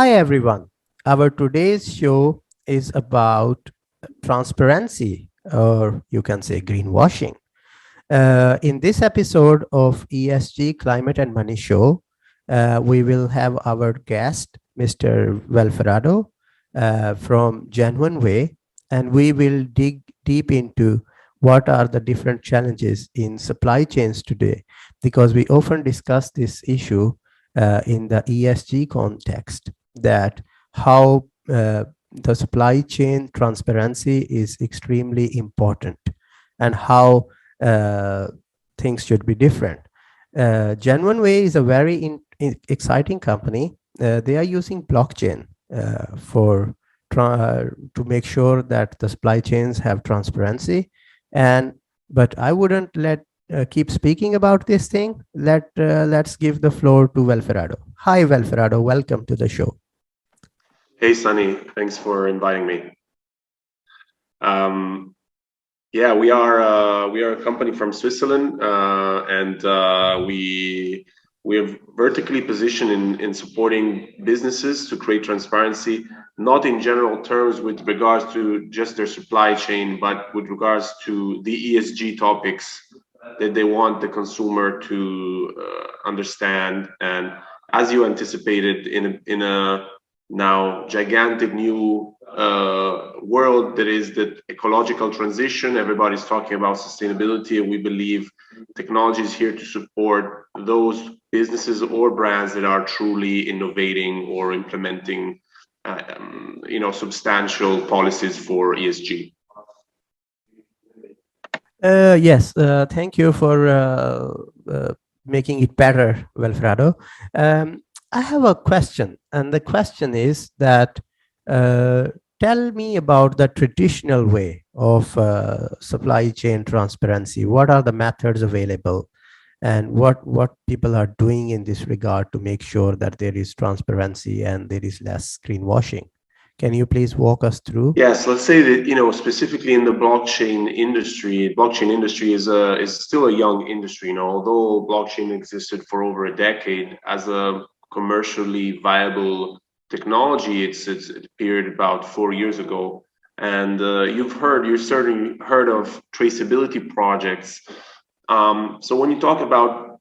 Hi everyone. Our today's show is about transparency, or you can say greenwashing. In this episode of ESG Climate and Money Show, we will have our guest, Mr. Welfredo from Genuine Way, and we will dig deep into what are the different challenges in supply chains today, because we often discuss this issue in the ESG context, that how the supply chain transparency is extremely important and how uh, things should be different. Genuine Way is a very exciting company. They are using blockchain for to make sure that the supply chains have transparency. And but I wouldn't let keep speaking about this thing. Let's give the floor to Welfredo. Hi, Welfredo. Welcome to the show. Hey, Sunny. Thanks for inviting me. Um, yeah, we are a company from Switzerland, and we're vertically positioned in supporting businesses to create transparency, not in general terms with regards to just their supply chain, but with regards to the ESG topics that they want the consumer to understand. And as you anticipated, in a now gigantic new world that is the ecological transition. Everybody's talking about sustainability, and we believe technology is here to support those businesses or brands that are truly innovating or implementing, substantial policies for ESG. Yes, thank you for making it better, Wilfredo. I have a question, and the question is that uh, tell me about the traditional way of supply chain transparency. What are the methods available, and what people are doing in this regard to make sure that there is transparency and there is less greenwashing? Can you please walk us through? Yes, let's say that, specifically in the blockchain industry is still a young industry. Although blockchain existed for over a decade as a commercially viable technology, it appeared about 4 years ago. And you've certainly heard of traceability projects. So when you talk about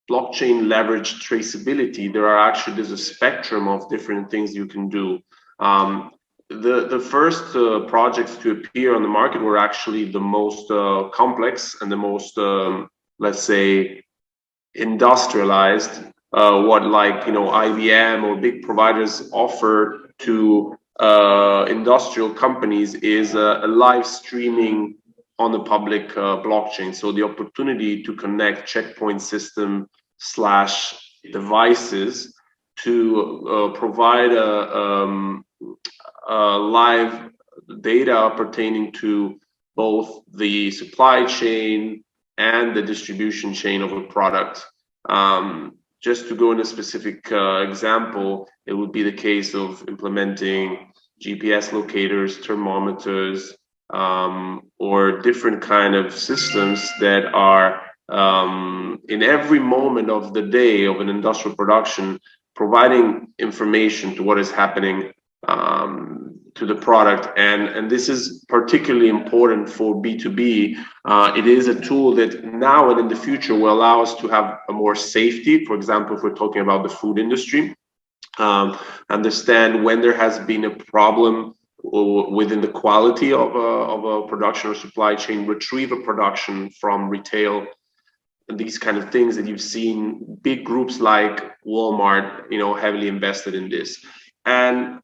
blockchain leverage traceability, there's a spectrum of different things you can do. The first projects to appear on the market were actually the most complex and the most, let's say, industrialized. What, like, IBM or big providers offer to industrial companies is a live streaming on the public blockchain. So the opportunity to connect checkpoint system slash devices to provide live data pertaining to both the supply chain and the distribution chain of a product. Just to go in a specific example, it would be the case of implementing GPS locators, thermometers, or different kind of systems that are in every moment of the day of an industrial production, providing information to what is happening to the product. And this is particularly important for B2B. It is a tool that now and in the future will allow us to have a more safety. For example, if we're talking about the food industry, understand when there has been a problem within the quality of a production or supply chain, retrieve a production from retail, and these kind of things that you've seen big groups like Walmart, heavily invested in this. And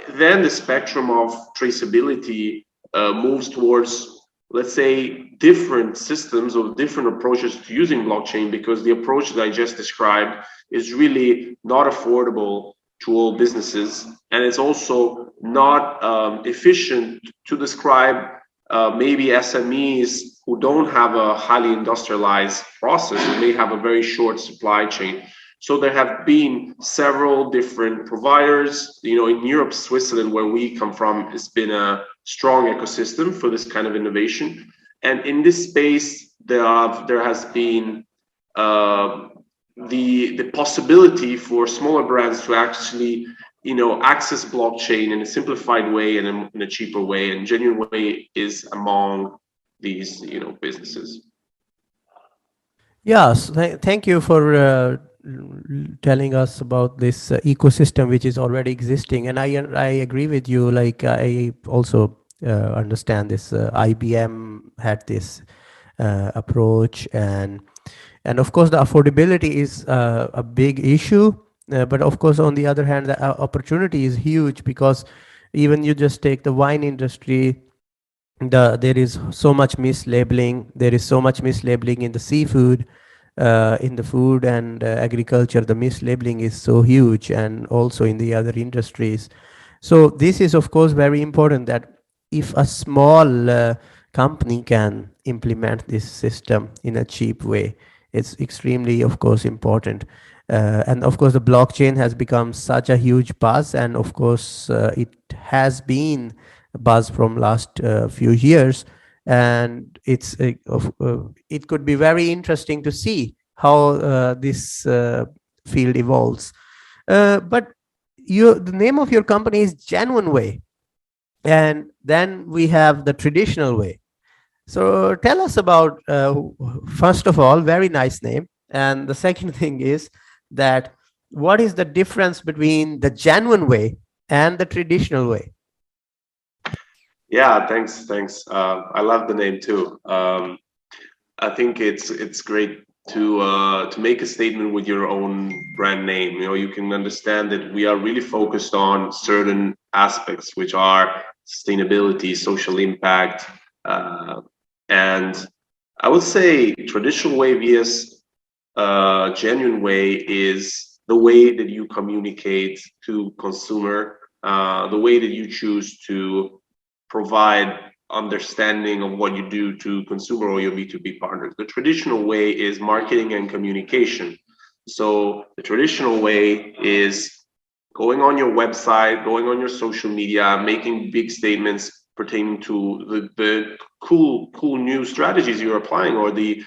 then the spectrum of traceability moves towards, let's say, different systems or different approaches to using blockchain, because the approach that I just described is really not affordable to all businesses, and it's also not efficient to describe maybe SMEs who don't have a highly industrialized process and may have a very short supply chain. So there have been several different providers. In Europe, Switzerland, where we come from, has been a strong ecosystem for this kind of innovation. And in this space, there has been the possibility for smaller brands to actually access blockchain in a simplified way and in a cheaper way, and genuine way is among these businesses. Yes, thank you for telling us about this ecosystem which is already existing, and I agree with you. Like I also understand this. IBM had this approach, and of course the affordability is a big issue. But of course, on the other hand, the opportunity is huge, because even you just take the wine industry, there is so much mislabeling, there is so much mislabeling in the seafood, in the food and agriculture. The mislabeling is so huge, and also in the other industries. So this is of course very important, that if a small company can implement this system in a cheap way, it's extremely of course important. And of course the blockchain has become such a huge buzz, and of course it has been buzz from last few years, and it could be very interesting to see how this field evolves. But the name of your company is Genuine Way, and then we have the traditional way. So tell us about, first of all, very nice name, and the second thing is that what is the difference between the genuine way and the traditional way? Yeah, thanks. I love the name too. I think it's great to make a statement with your own brand name. You can understand that we are really focused on certain aspects, which are sustainability, social impact, and I would say traditional way vs genuine way is the way that you communicate to consumer, the way that you choose to provide understanding of what you do to consumer or your B2B partners. The traditional way is marketing and communication. So the traditional way is going on your website, going on your social media, making big statements pertaining to the cool new strategies you're applying, or the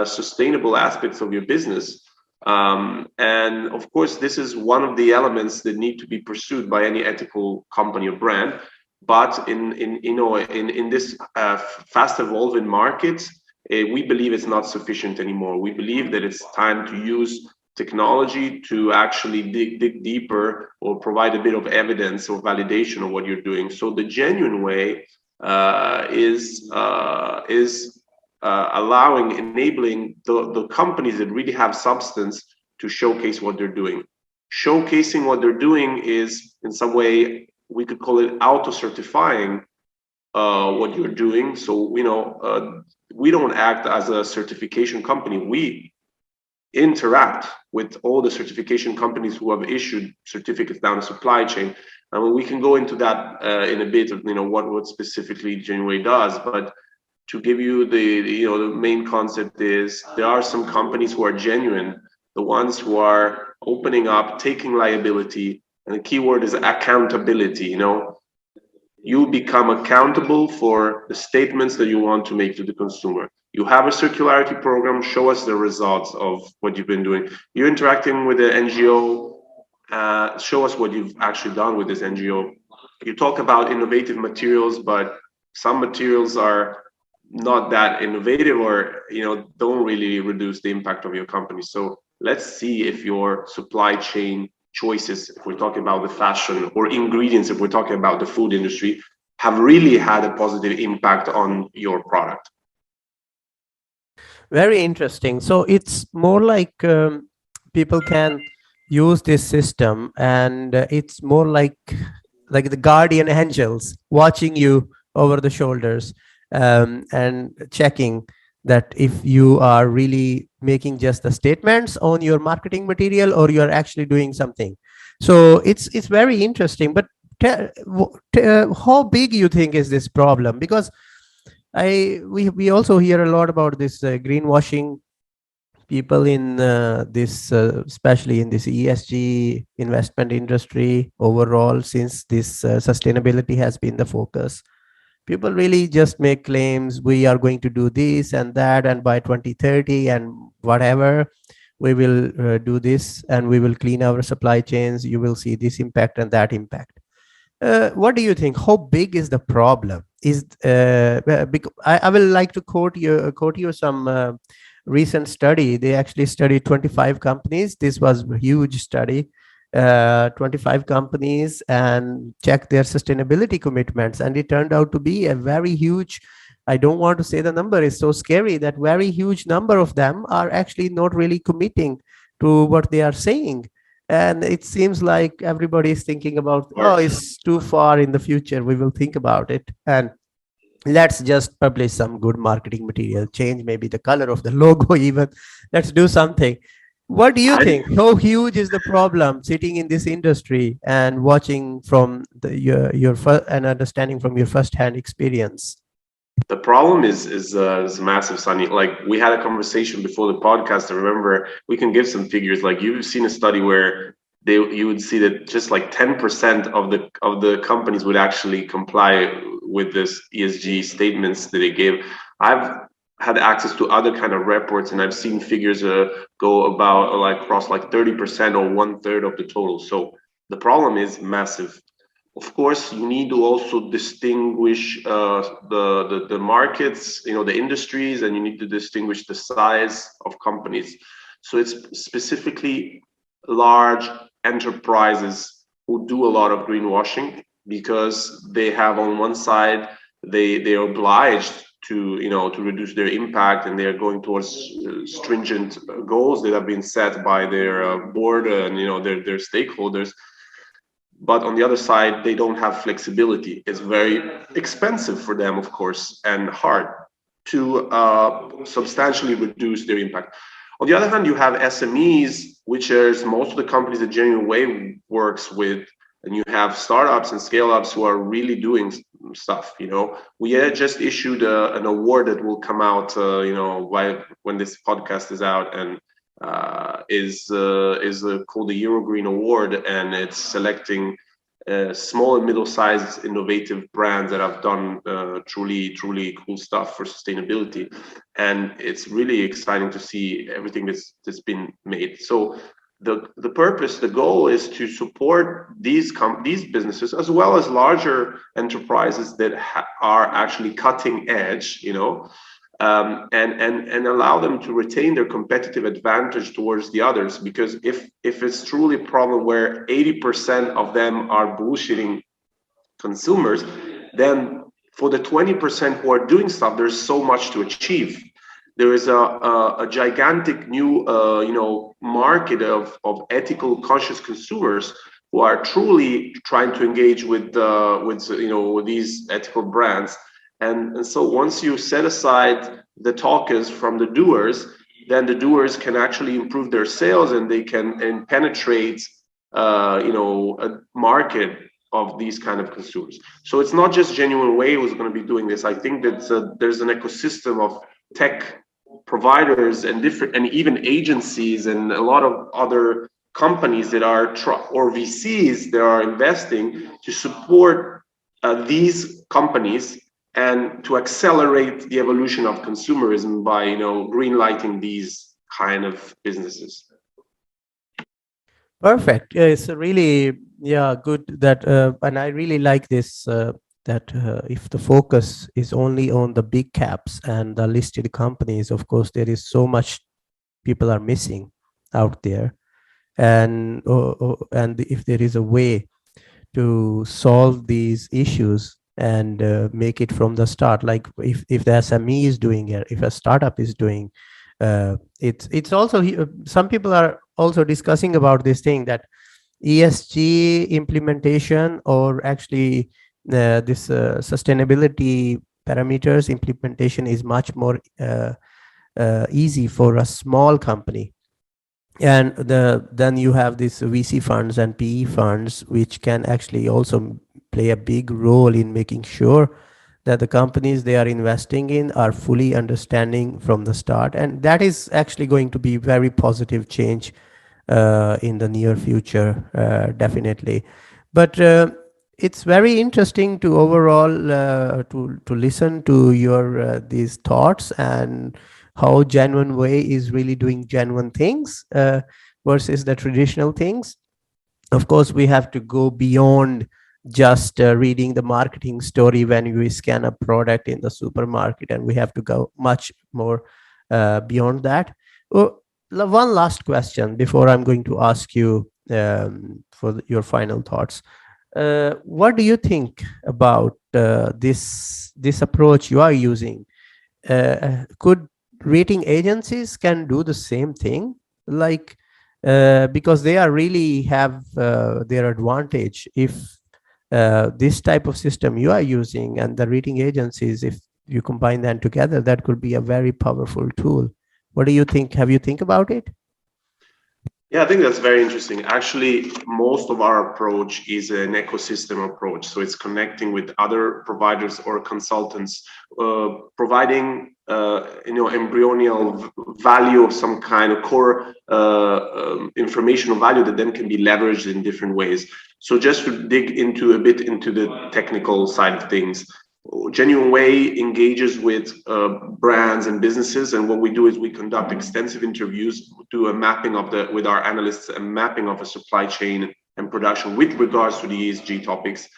sustainable aspects of your business. And of course, this is one of the elements that need to be pursued by any ethical company or brand. But in this fast evolving market, we believe it's not sufficient anymore. We believe that it's time to use technology to actually dig deeper, or provide a bit of evidence or validation of what you're doing. So the genuine way is allowing, enabling the companies that really have substance to showcase what they're doing. Showcasing what they're doing is, in some way, we could call it auto-certifying what you're doing. So we don't act as a certification company. We interact with all the certification companies who have issued certificates down the supply chain. I mean, we can go into that in a bit of what specifically Genuine does, but to give you the main concept is, there are some companies who are genuine, the ones who are opening up, taking liability, and the key word is accountability. You become accountable for the statements that you want to make to the consumer. You have a circularity program, show us the results of what you've been doing. You're interacting with the NGO, show us what you've actually done with this NGO. You talk about innovative materials, but some materials are not that innovative, or don't really reduce the impact of your company. So let's see if your supply chain choices, if we're talking about the fashion, or ingredients, if we're talking about the food industry, have really had a positive impact on your product. Very interesting. So it's more like people can use this system, and it's more like the guardian angels watching you over the shoulders, and checking that if you are really making just the statements on your marketing material, or you're actually doing something. So it's very interesting. But how big you think is this problem? Because we also hear a lot about this greenwashing people in this, especially in this ESG investment industry overall, since this sustainability has been the focus. People really just make claims, we are going to do this and that, and by 2030 and whatever. we will do this and we will clean our supply chains, you will see this impact and that impact. What do you think? How big is the problem? Is I will like to quote you some recent study. They actually studied 25 companies. This was a huge study. 25 companies and check their sustainability commitments, and it turned out to be a very huge. I don't want to say the number. It's so scary that very huge number of them are actually not really committing to what they are saying, and it seems like everybody is thinking about, oh, Art. it's too far in the future, we will think about it, and let's just publish some good marketing material, change maybe the color of the logo even, let's do something. What do you I think? How huge is the problem sitting in this industry and watching from and understanding from your first hand experience? The problem is massive, Sunny. Like we had a conversation before the podcast. I remember we can give some figures. Like you've seen a study where you would see that just like 10% of the companies would actually comply with this ESG statements that they gave. I've had access to other kind of reports, and I've seen figures go about like across like 30% or one third of the total. So the problem is massive. Of course, you need to also distinguish the markets, you know, the industries, and you need to distinguish the size of companies. So it's specifically large enterprises who do a lot of greenwashing because they have on one side they are obliged to, you know, to reduce their impact, and they are going towards stringent goals that have been set by their board and, you know, their stakeholders. But on the other side, they don't have flexibility. It's very expensive for them, of course, and hard to substantially reduce their impact. On the other hand, you have SMEs, which is most of the companies that Genuine Way works with, and you have startups and scale-ups who are really doing stuff. You know, we just issued an award that will come out, you know, when this podcast is out, and is called the Euro Green Award, and it's selecting small and middle-sized innovative brands that have done truly cool stuff for sustainability, and it's really exciting to see everything that's been made. So the purpose, the goal is to support these businesses as well as larger enterprises that are actually cutting edge, you know, and allow them to retain their competitive advantage towards the others. Because if it's truly a problem where 80% of them are bullshitting consumers, then for the 20% who are doing stuff, there's so much to achieve. There is a gigantic new you know, market of ethical conscious consumers who are truly trying to engage with you know, with these ethical brands. And so once you set aside the talkers from the doers, then the doers can actually improve their sales, and they can penetrate you know, a market of these kind of consumers. So it's not just Genuine Way who's going to be doing this. I think that there's an ecosystem of tech providers and different, and even agencies and a lot of other companies that are or VCs that are investing to support these companies and to accelerate the evolution of consumerism by, you know, green lighting these kind of businesses. Perfect. Yeah, it's a really, yeah, good that, and I really like this, that if the focus is only on the big caps and the listed companies, of course, there is so much people are missing out there. And if there is a way to solve these issues and make it from the start, like if the SME is doing it, if a startup is doing, it's also, some people are also discussing about this thing that ESG implementation, or actually this sustainability parameters implementation, is much more easy for a small company. And then you have these VC funds and PE funds, which can actually also play a big role in making sure that the companies they are investing in are fully understanding from the start. And that is actually going to be very positive change in the near future, definitely. But it's very interesting to overall to listen to your these thoughts, and how genuine way is really doing genuine things versus the traditional things. Of course, we have to go beyond just reading the marketing story when you scan a product in the supermarket, and we have to go much more beyond that. Oh, one last question before I'm going to ask you for your final thoughts. What do you think about this approach you are using? Could rating agencies can do the same thing, like because they are really have their advantage if this type of system you are using and the rating agencies, if you combine them together, that could be a very powerful tool. What do you think? Have you think about it? Yeah, I think that's very interesting. Actually, most of our approach is an ecosystem approach. So it's connecting with other providers or consultants, providing embryonial value of some kind of core informational value that then can be leveraged in different ways. So just to dig into a bit into the technical side of things, Genuine Way engages with brands and businesses, and what we do is we conduct extensive interviews, do a mapping of the with our analysts, a mapping of a supply chain and production with regards to the ESG topics.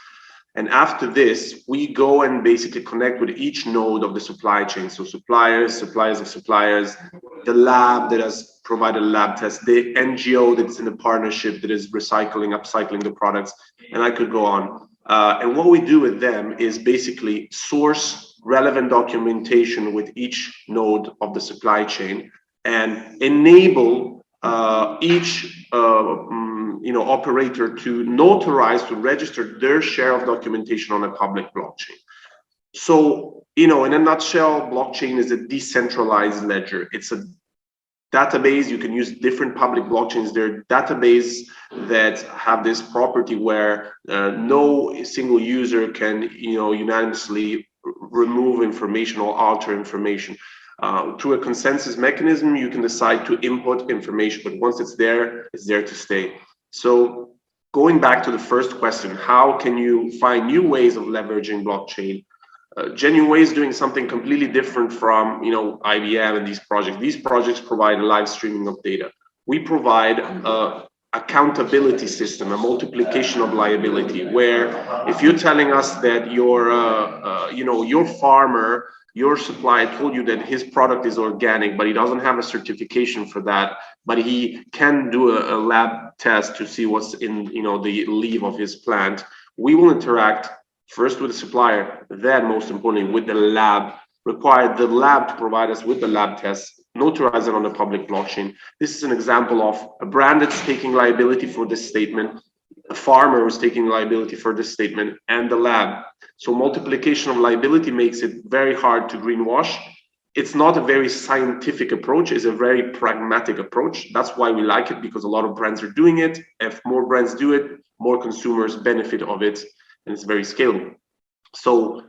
And after this, we go and basically connect with each node of the supply chain. So suppliers, suppliers of suppliers, the lab that has provided a lab test, the NGO that's in a partnership that is recycling, upcycling the products, and I could go on. And what we do with them is basically source relevant documentation with each node of the supply chain and enable each operator to notarize, to register their share of documentation on a public blockchain. So, in a nutshell, blockchain is a decentralized ledger. It's a database. You can use different public blockchains. There are databases that have this property where no single user can, unanimously remove information or alter information. Through a consensus mechanism, you can decide to input information, but once it's there to stay. So going back to the first question, how can you find new ways of leveraging blockchain? Genuine Way is doing something completely different from IBM and these projects. These projects provide a live streaming of data. We provide accountability system, a multiplication of liability, where if you're telling us that your farmer, your supplier told you that his product is organic, but he doesn't have a certification for that, but he can do a lab test to see what's in the leaf of his plant, we will interact first with the supplier, then most importantly with the lab, require the lab to provide us with the lab test, notarize it on the public blockchain. This is an example of a brand that's taking liability for this statement, a farmer who's taking liability for this statement, and the lab. So multiplication of liability makes it very hard to greenwash. It's not a very scientific approach, it's a very pragmatic approach. That's why we like it, because a lot of brands are doing it. If more brands do it, more consumers benefit of it, and it's very scalable. So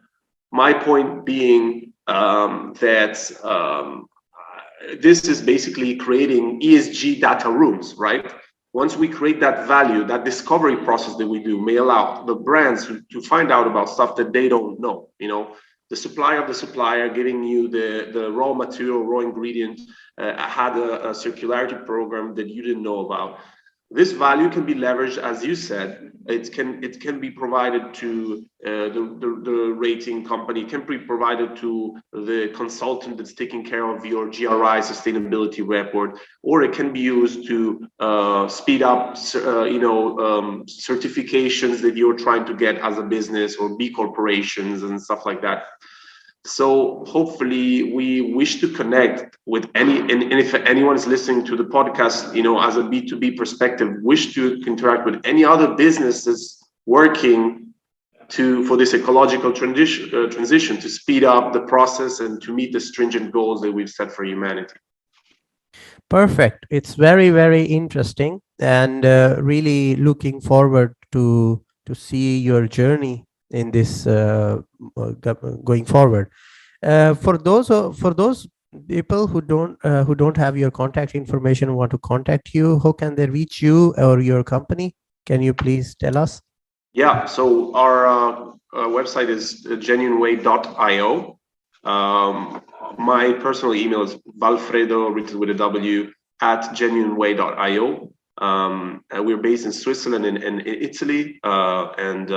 my point being that this is basically creating ESG data rooms, right? Once we create that value, that discovery process that we do may allow the brands to find out about stuff that they don't know. The supplier of the supplier giving you the raw material, raw ingredient, had a circularity program that you didn't know about. This value can be leveraged, as you said. It can be provided to the rating company, can be provided to the consultant that's taking care of your GRI sustainability report, or it can be used to speed up certifications that you're trying to get as a business, or B corporations and stuff like that. So hopefully we wish to connect with and if anyone is listening to the podcast, as a B2B perspective, wish to interact with any other businesses working for this ecological transition to speed up the process and to meet the stringent goals that we've set for humanity. Perfect. It's very, very interesting, and really looking forward to see your journey in this going forward. For those people who don't have your contact information, want to contact you, how can they reach you or your company? Can you please tell us? Yeah, so our website is genuineway.io. my personal email is Walfredo, written with a W, at genuineway.io. We're based in Switzerland and Italy, and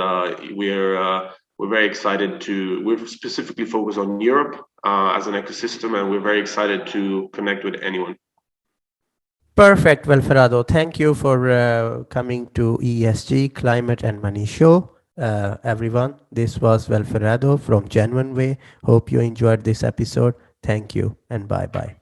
we're very excited to. We're specifically focused on Europe as an ecosystem, and we're very excited to connect with anyone. Perfect, Welfredo. Thank you for coming to ESG Climate and Money Show. Everyone, this was Welfredo from Genuine Way. Hope you enjoyed this episode. Thank you and bye bye.